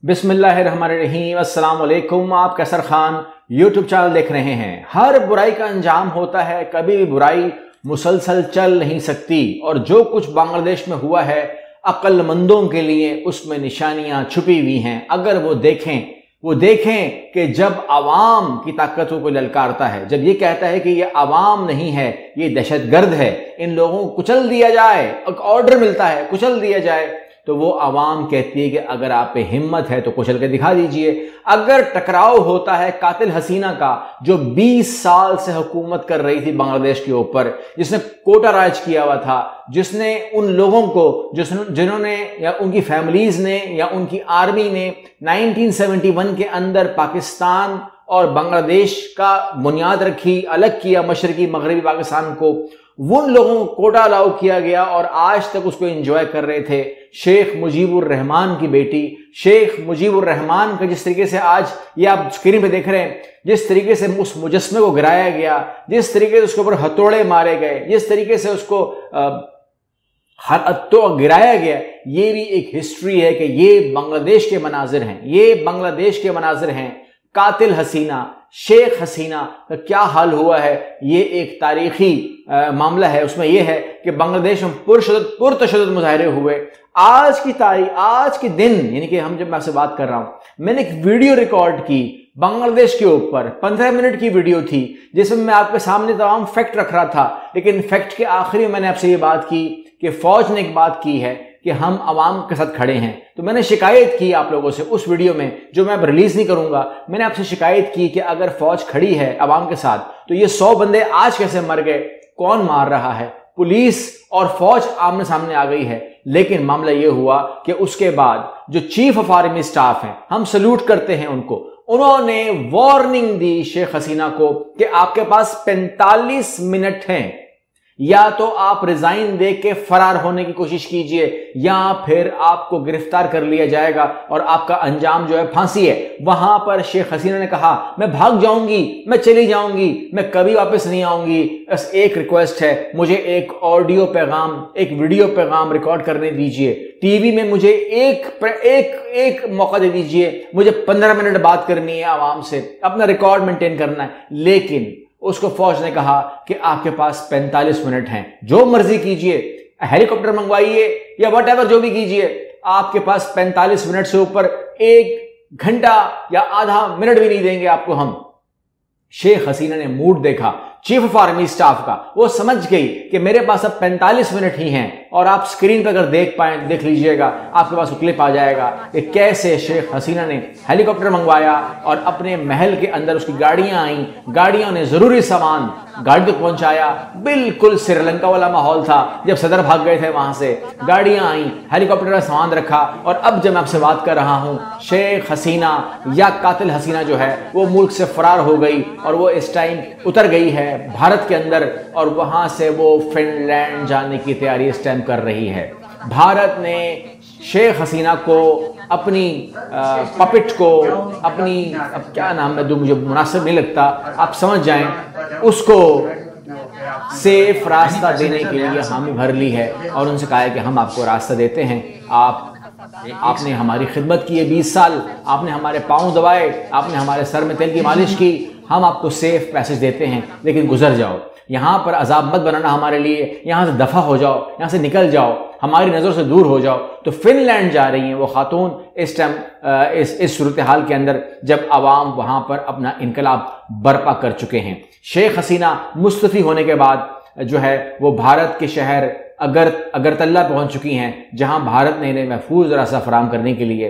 बिस्मिल्लाहिर्रहमानिर्रहीम। अस्सलाम वालेकुम। आप कैसर खान यूट्यूब चैनल देख रहे हैं। हर बुराई का अंजाम होता है, कभी भी बुराई मुसलसल चल नहीं सकती। और जो कुछ बांग्लादेश में हुआ है, अक्लमंदों के लिए उसमें निशानियां छुपी हुई हैं। अगर वो देखें कि जब आवाम की ताकतों को ललकारता है, जब ये कहता है कि ये आवाम नहीं है, ये दहशतगर्द है, इन लोगों को कुचल दिया जाए, ऑर्डर मिलता है कुचल दिया जाए, तो वो आवाम कहती है कि अगर आप पे हिम्मत है तो कुचल के दिखा दीजिए। अगर टकराव होता है कातिल हसीना का, जो 20 साल से हुकूमत कर रही थी बांग्लादेश के ऊपर, जिसने कोटा राज किया हुआ था, जिसने उन लोगों को जिन्होंने या उनकी फैमिलीज ने या उनकी आर्मी ने 1971 के अंदर पाकिस्तान और बांग्लादेश का बुनियाद रखी, अलग किया मशरकी मगरबी पाकिस्तान को, उन लोगों को कोटा अलाउ किया गया और आज तक उसको एंजॉय कर रहे थे। शेख मुजीबुर रहमान की बेटी शेख मुजीबुर रहमान का जिस तरीके से आज ये आप स्क्रीन पे देख रहे हैं, जिस तरीके से उस मुजस्मे को गिराया गया, जिस तरीके से उसके ऊपर हथौड़े मारे गए, जिस तरीके से उसको गिराया गया, ये भी एक हिस्ट्री है कि ये बांग्लादेश के मनाजिर हैं, ये बांग्लादेश के मनाजिर हैं। कातिल हसीना शेख हसीना का क्या हाल हुआ है, ये एक तारीखी मामला है। उसमें यह है कि बांग्लादेश में पुरतशद्दुद मुजाहरे हुए। आज की तारीख, आज के दिन, यानी कि जब मैं आपसे बात कर रहा हूं, मैंने एक वीडियो रिकॉर्ड की बांग्लादेश के ऊपर, 15 मिनट की वीडियो थी, जिसमें मैं आपके सामने तमाम फैक्ट रख रहा था। लेकिन फैक्ट के आखिरी में मैंने आपसे ये बात की कि फौज ने एक बात की है कि हम आवाम के साथ खड़े हैं। तो मैंने शिकायत की आप लोगों से उस वीडियो में, जो मैं अब रिलीज नहीं करूंगा, मैंने आपसे शिकायत की कि अगर फौज खड़ी है आवाम के साथ, तो ये 100 बंदे आज कैसे मर गए, कौन मार रहा है? पुलिस और फौज आमने सामने आ गई है। लेकिन मामला ये हुआ कि उसके बाद जो चीफ ऑफ आर्मी स्टाफ हैं, हम सल्यूट करते हैं उनको, उन्होंने वार्निंग दी शेख हसीना को कि आपके पास 45 मिनट हैं, या तो आप रिजाइन दे के फरार होने की कोशिश कीजिए, या फिर आपको गिरफ्तार कर लिया जाएगा और आपका अंजाम जो है फांसी है। वहां पर शेख हसीना ने कहा, मैं भाग जाऊंगी, मैं चली जाऊंगी, मैं कभी वापस नहीं आऊंगी। बस एक रिक्वेस्ट है, मुझे एक ऑडियो पैगाम, एक वीडियो पैगाम रिकॉर्ड करने दीजिए, टीवी में मुझे एक मौका दे दीजिए, मुझे 15 मिनट बात करनी है आवाम से, अपना रिकॉर्ड मेंटेन करना है। लेकिन उसको फौज ने कहा कि आपके पास 45 मिनट हैं, जो मर्जी कीजिए, हेलीकॉप्टर मंगवाइए या व्हाटएवर, जो भी कीजिए, आपके पास 45 मिनट से ऊपर 1 घंटा या आधा मिनट भी नहीं देंगे आपको हम। शेख हसीना ने मूड देखा चीफ ऑफ आर्मी स्टाफ का, वो समझ गई कि मेरे पास अब 45 मिनट ही हैं। और आप स्क्रीन पर अगर देख लीजिएगा, आपके पास क्लिप आ जाएगा कि कैसे शेख हसीना ने हेलीकॉप्टर मंगवाया और अपने महल के अंदर उसकी गाड़ियां आई, गाड़ियों ने जरूरी सामान गाड़ी तक पहुंचाया। बिल्कुल श्रीलंका वाला माहौल था जब सदर भाग गए थे वहां से। गाड़ियां आई, हेलीकॉप्टर में सामान रखा, और अब जब मैं आपसे बात कर रहा हूं, शेख हसीना या कातिल हसीना जो है वो मुल्क से फरार हो गई और वो इस टाइम उतर गई है भारत के अंदर, और वहां से वो फिनलैंड जाने की तैयारी इस टाइम कर रही है। भारत ने शेख हसीना को, अपनी पपिट को, अपनी, अब क्या नाम मैं दूं, मुझे मुनासिब नहीं लगता, आप समझ जाएं, उसको सेफ रास्ता देने के लिए हामी भर ली है और उनसे कहा है कि हम आपको रास्ता देते हैं। आपने हमारी खिदमत की है 20 साल, आपने हमारे पाँव दबाए, आपने हमारे सर में तेल की मालिश की, हम आपको सेफ पैसेज देते हैं, लेकिन गुजर जाओ, यहां पर अजाब मत बनाना हमारे लिए, यहां से दफा हो जाओ, यहां से निकल जाओ, हमारी नजर से दूर हो जाओ। तो फिनलैंड जा रही हैं वो खातून इस टाइम, इस सूरत हाल के अंदर, जब आवाम वहां पर अपना इनकलाब बर्पा कर चुके हैं। शेख हसीना मुस्तफी होने के बाद जो है वो भारत के शहर अगरतला पहुंच चुकी हैं, जहां भारत ने इन्हें महफूज रास्ता फराहम करने के लिए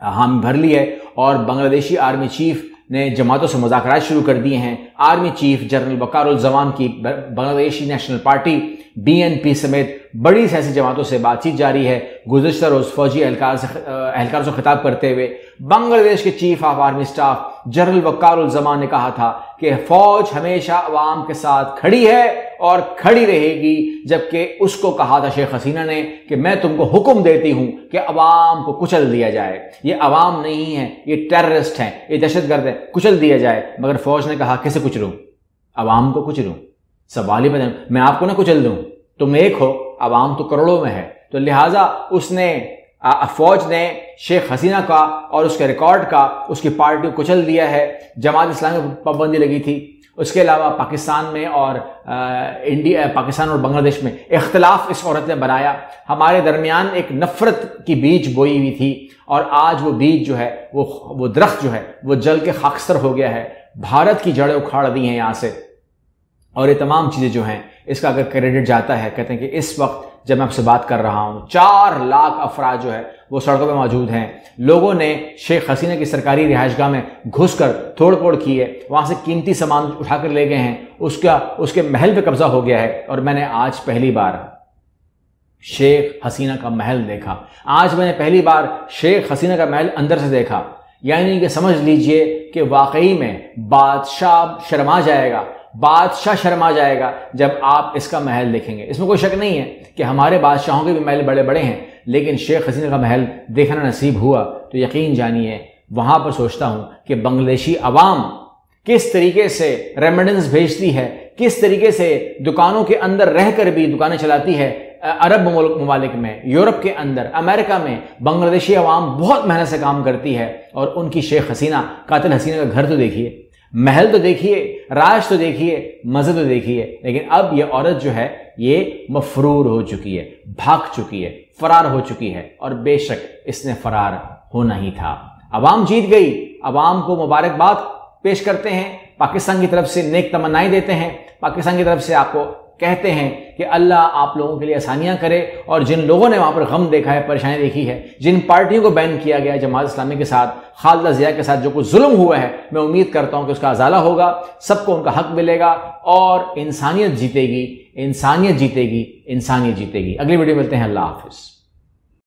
हामी भर ली है। और बांग्लादेशी आर्मी चीफ ने जमातों से मुज़ाकरात शुरू कर दिए हैं। Army chief general Waqarul Zaman की बांग्लादेशी नेशनल पार्टी BNP समेत बड़ी सियासी जमातों से बातचीत जारी है। गुज़श्ता रोज फौजी एहलकारों से खिताब करते हुए बांग्लादेश के chief of army staff general Waqarul Zaman ने कहा था कि फौज हमेशा अवाम के साथ खड़ी है और खड़ी रहेगी, जबकि उसको कहा था शेख हसीना ने कि मैं तुमको हुक्म देती हूं कि अवाम को कुचल दिया जाए। ये अवाम नहीं है, ये टेररिस्ट हैं, ये दहशतगर्द है, कुचल दिया जाए। मगर फौज ने कहा किसे कुचलूं? अवाम को कुचलूं? सवाल ही मैं आपको ना कुचल दूं, तुम एक हो, अवाम तो करोड़ों में है। तो लिहाजा उसने فوج نے شیخ حسینہ کا اور اس کے ریکارڈ کا اس کی پارٹی کو کچل دیا ہے، جماعت اسلامی پر پابندی لگی تھی۔ اس کے علاوہ پاکستان میں اور پاکستان اور بنگلہ دیش میں اختلاف اس عورت نے بنایا، ہمارے درمیان ایک نفرت کی بیج بوئی ہوئی تھی، اور آج وہ بیج جو ہے وہ درخت جو ہے وہ جل کے خاکستر ہو گیا ہے، بھارت کی جڑیں اکھاڑ دی ہیں یہاں سے۔ اور یہ تمام چیزیں جو ہیں اس کا اگر کریڈٹ جاتا ہے، کہتے ہیں کہ اس وقت جب میں آپ سے بات کر رہا ہوں 4 لاکھ افراد جو ہے وہ سڑکوں پہ موجود ہیں، لوگوں نے شیخ حسینہ کی سرکاری رہائش گاہ میں گھس کر توڑ پھوڑ کی ہے، وہاں سے قیمتی سامان اٹھا کر لے گئے ہیں، اس کے محل پہ قبضہ ہو گیا ہے۔ اور میں نے آج پہلی بار شیخ حسینہ کا محل دیکھا، آج میں نے پہلی بار شیخ حسینہ کا محل اندر سے دیکھا، یعنی کہ سمجھ لیجئے کہ واقعی میں بادشاہ شرما جائے گا، بادشاہ شرما جائے گا جب آپ اس کا محل دیکھیں گے۔ اس میں کوئی شک نہیں ہے کہ ہمارے بادشاہوں کے بھی محل بڑے بڑے ہیں، لیکن شیخ حسینہ کا محل دیکھنا نصیب ہوا تو یقین جانیے وہاں پر سوچتا ہوں کہ بنگلہ دیشی عوام کس طریقے سے ریمیڈنس بھیجتی ہے، کس طریقے سے دکانوں کے اندر رہ کر بھی دکانیں چلاتی ہے۔ عرب ممالک میں، یورپ کے اندر، امریکہ میں بنگلہ دیشی عوام بہت محنت سے کام کرتی ہے، اور ان کی شیخ حسینہ قاتل حسینہ کا گھر تو دیکھیے، محل تو دیکھیے، راج تو دیکھیے، مزے تو دیکھیے، لیکن اب یہ عورت جو ہے یہ مفرور ہو چکی ہے، بھاگ چکی ہے، فرار ہو چکی ہے، اور بے شک اس نے فرار ہونا ہی تھا۔ عوام جیت گئی، عوام کو مبارکباد پیش کرتے ہیں، پاکستان کی طرف سے نیک تمنائیں دیتے ہیں، پاکستان کی طرف سے آپ کو کہتے ہیں کہ اللہ آپ لوگوں کے لیے آسانیاں کرے، اور جن لوگوں نے وہاں پر غم دیکھا ہے، پریشانی دیکھی ہے، جن پارٹیوں کو بین کیا گیا ہے، جماعت اسلامی کے ساتھ، خالدہ ضیاء کے ساتھ جو کچھ ظلم ہوا ہے، میں امید کرتا ہوں کہ اس کا ازالہ ہوگا، سب کو ان کا حق ملے گا، اور انسانیت جیتے گی، انسانیت جیتے گی، انسانیت جیتے گی۔ اگلی ویڈیو ملتے ہیں، اللہ حافظ۔